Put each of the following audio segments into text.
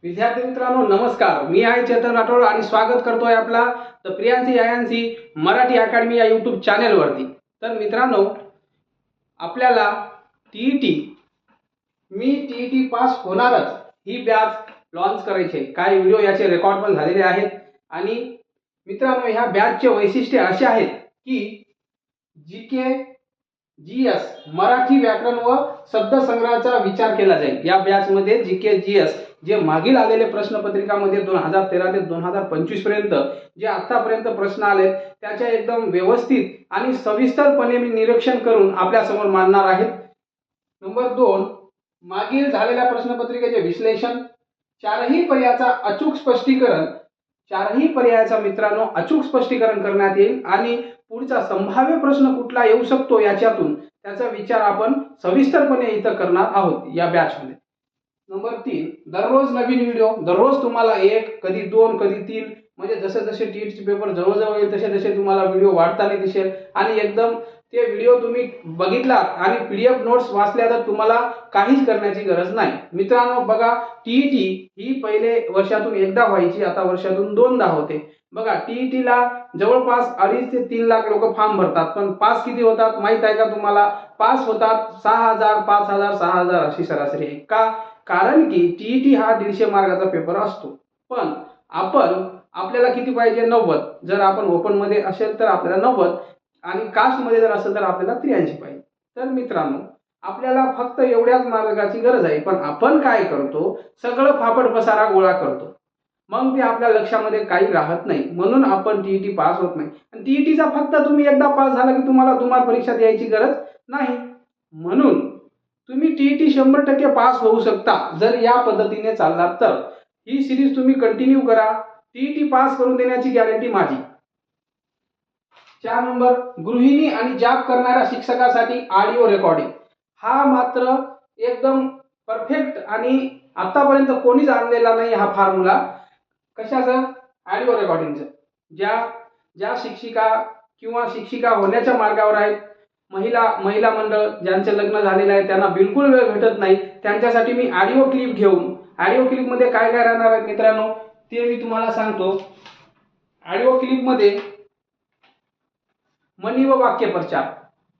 विद्यार्थी मित्रांनो नमस्कार, मी आहे चेतन राठोड आणि स्वागत करतोय आपला द प्रियांसी आयांसी मराठी अकॅडमी या यूट्यूब चॅनेलवरती। तर मित्रांनो, आपल्याला टीईटी मी टीईटी पास होणारच ही बॅच लॉन्च करायची आहे। काही व्हिडिओ याचे रेकॉर्ड पण झालेले आहेत आणि मित्रांनो, ह्या बॅचचे वैशिष्ट्य असे आहेत की जीके जीएस मराठी व्याकरण व शब्दसंग्रहाचा विचार केला जाईल। या बॅच मध्ये जीके जीएस जे मागील आलेले प्रश्नपत्रिकामध्ये 2013 ते 2025 पर्यंत जे आतापर्यंत प्रश्न आले त्याच्या एकदम व्यवस्थित आणि सविस्तरपणे मी निरीक्षण करून आपल्या समोर मांडणार आहे। नंबर 2, मागील झालेल्या प्रश्नपत्रिकेचे विश्लेषण, चारही पर्यायाचा मित्रांनो अचूक स्पष्टीकरण करण्यात येईल आणि पुढचा संभाव्य प्रश्न कुठला येऊ शकतो याच्यातून त्याचा विचार आपण सविस्तरपणे इथं करणार आहोत या बॅच मध्ये। नंबर 3, दररोज नवीन व्हिडिओ, दररोज तुम्हाला 1 कधी 2 कधी 3 म्हणजे जसे जसे टीईटी पेपर जवळ येईल तसे तसे तुम्हाला व्हिडिओ वाढताना दिसेल आणि एकदम ते व्हिडिओ तुम्ही बघितला आणि पीडीएफ नोट्स वाचल्या तर तुम्हाला काहीच करण्याची गरज नाही। मित्रांनो बघा, टीईटी ही पहिले वर्षातून एकदा व्हायची, आता वर्षातून 2दा होते। बघा, टीईटीला जवळपास 2.5 ते 3 लाख लोक फॉर्म भरतात, पण पास किती होतात माहित आहे का तुम्हाला? पास होतात 6,000 5,000 6,000 अशी सरासरी आहे। का? कारण की टीईटी हा 150 मार्काचा पेपर असतो, पण आपल्याला किती पाहिजे? 90। जर आपण ओपन मध्ये असेल तर आपल्याला 90 आणि कास्ट मध्ये जर असेल तर आपल्याला 83 पाहिजे। तर मित्रांनो, आपल्याला फक्त एवढ्याच मार्गाची गरज आहे, पण आपण काय करतो? सगळं फापट पसारा गोळा करतो, मग ते आपल्या लक्षामध्ये काही राहत नाही, म्हणून आपण टीईटी पास होत नाही। आणि टीईटीचा फक्त तुम्ही एकदा पास झाला की तुम्हाला दुमार परीक्षा द्यायची गरज नाही, म्हणून तुम्ही टीईटी 100% पास होऊ शकता जर या पद्धतीने चाललात तर। ही सिरीज तुम्ही कंटिन्यू करा, टीईटी पास करून देण्याची गॅरंटी माझी। 4 नंबर, गृहिणी आणि जॉब करणाऱ्या शिक्षकासाठी ऑडिओ रेकॉर्डिंग हा मात्र एकदम परफेक्ट आणि आतापर्यंत कोणीच आणलेला नाही हा फॉर्म्युला। कशाचं? ऑडिओ रेकॉर्डिंगचं। ज्या शिक्षिका किंवा शिक्षिका होण्याच्या मार्गावर आहेत, महिला मंडळ ज्यांचे लग्न झालेले आहे, त्यांना बिलकुल वेळ भेटत नाही, त्यांच्यासाठी मी ऑडिओ क्लिप घेऊन, ऑडिओ क्लिप मध्ये काय काय राहणार आहे मित्रांनो ते मी तुम्हाला सांगतो। ऑडिओ क्लिप मध्ये म्हणी व वाक्यप्रचार,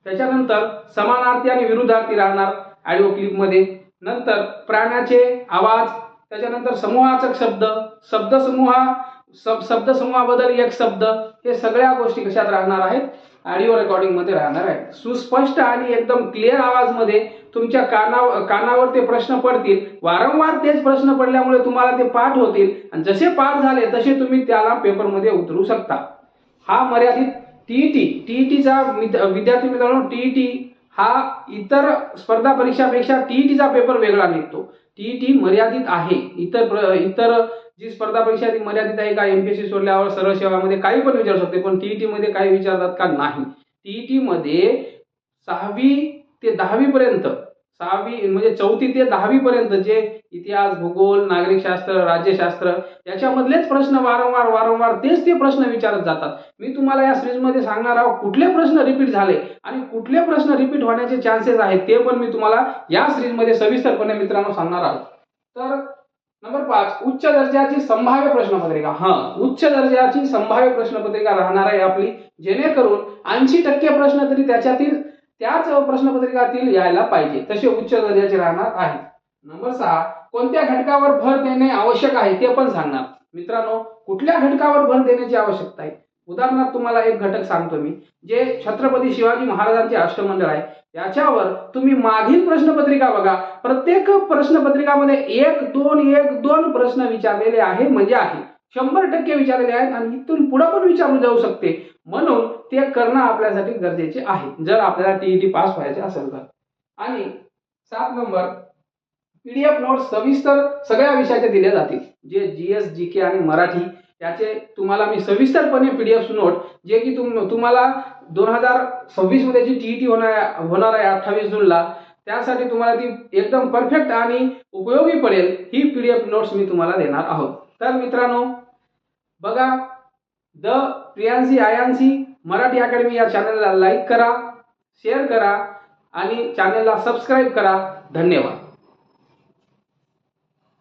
त्याच्यानंतर समानार्थी आणि विरुद्धार्थी राहणार ऑडिओ क्लिप मध्ये, नंतर प्राण्याचे आवाज, त्याच्यानंतर समूहाचक शब्द, शब्दसमूहाबद्दल एक शब्द, हे सगळ्या गोष्टी कशात राहणार आहेत? ऑडिओ रेकॉर्डिंग मध्ये राहणार आहे। सुस्पष्ट आणि एकदम क्लिअर आवाज मध्ये तुमच्या कानावर ते प्रश्न पडतील, वारंवार तेच प्रश्न पडल्यामुळे तुम्हाला ते पाठ होतील आणि जसे पाठ झाले तसे तुम्ही त्याला पेपर मध्ये उतरू शकता। हा मर्यादित टीईटीचा विद्यार्थी मित्रांनो, टीईटी हा इतर स्पर्धा परीक्षापेक्षा टीईटीचा पेपर वेगळा निघतो। टीईटी मर्यादित आहे, इतर जी स्पर्धा परीक्षा ती मर्यादित आहे का? एमपीएससी सोडल्यावर सरळ सेवामध्ये काही पण विचारू शकते, पण टीईटी मध्ये काही विचारतात का? नाही। टीईटी मध्ये 6वी ते 10वी पर्यंत, 6वी म्हणजे 4थी ते 10वी पर्यंत जे इतिहास, भूगोल, नागरिकशास्त्र, राज्यशास्त्र याच्यामधलेच प्रश्न वारंवार तेच ते प्रश्न विचारत जातात। मी तुम्हाला या सिरीज मध्ये सांगणार आहोत कुठले प्रश्न रिपीट झाले आणि कुठले प्रश्न रिपीट होण्याचे चान्सेस आहेत ते पण मी तुम्हाला या सिरीज मध्ये सविस्तरपणे मित्रांनो सांगणार आहोत। तर नंबर 5, उच्च दर्जाची संभाव्य प्रश्नपत्रिका। उच्च दर्जाची संभाव्य प्रश्नपत्रिका राहणार आहे आपली, जेणेकरून 80% प्रश्न तरी त्याच प्रश्नपत्रिकातील यायला पाहिजे, तसे उच्च दर्जाचे राहणार आहे। नंबर 6, कोणत्या घटकावर भर देणे आवश्यक आहे ते पण सांगणार। मित्रांनो, कुठल्या घटकावर भर देण्याची आवश्यकता आहे? उदाहरणार्थ तुम्हाला एक घटक सांगतो मी, जे छत्रपती शिवाजी महाराजांचे अष्टमंडळ आहे याच्यावर तुम्ही मागील प्रश्नपत्रिका बघा, प्रत्येक प्रश्नपत्रिकामध्ये 1-2 प्रश्न विचारलेले आहे, म्हणजे आहे 100% विचारलेले आहेत आणि इथून पुढे पण विचारले जाऊ शकते, म्हणून ते करणं आपल्यासाठी गरजेचे आहे जर आपल्याला टीईटी पास व्हायचे असेल तर। आणि 7 नंबर, पीडीएफ नोट्स सविस्तर सगळ्या विषयाचे दिले जातील, जे जीएस, जीके आणि मराठी याचे तुम्हाला मी सविस्तरपणे पीडीएफ नोट, जे की तुम्हाला 2026 मध्ये जी टीईटी होणार आहे 28 जूनला, त्यासाठी तुम्हाला ती एकदम परफेक्ट आणि उपयोगी पडेल ही पीडीएफ नोट्स मी तुम्हाला देणार आहोत। तर मित्रांनो बघा, द प्रियांसी आयांसी मराठी अकॅडमी या चॅनलला लाईक करा, शेअर करा आणि चॅनलला सबस्क्राईब करा। धन्यवाद।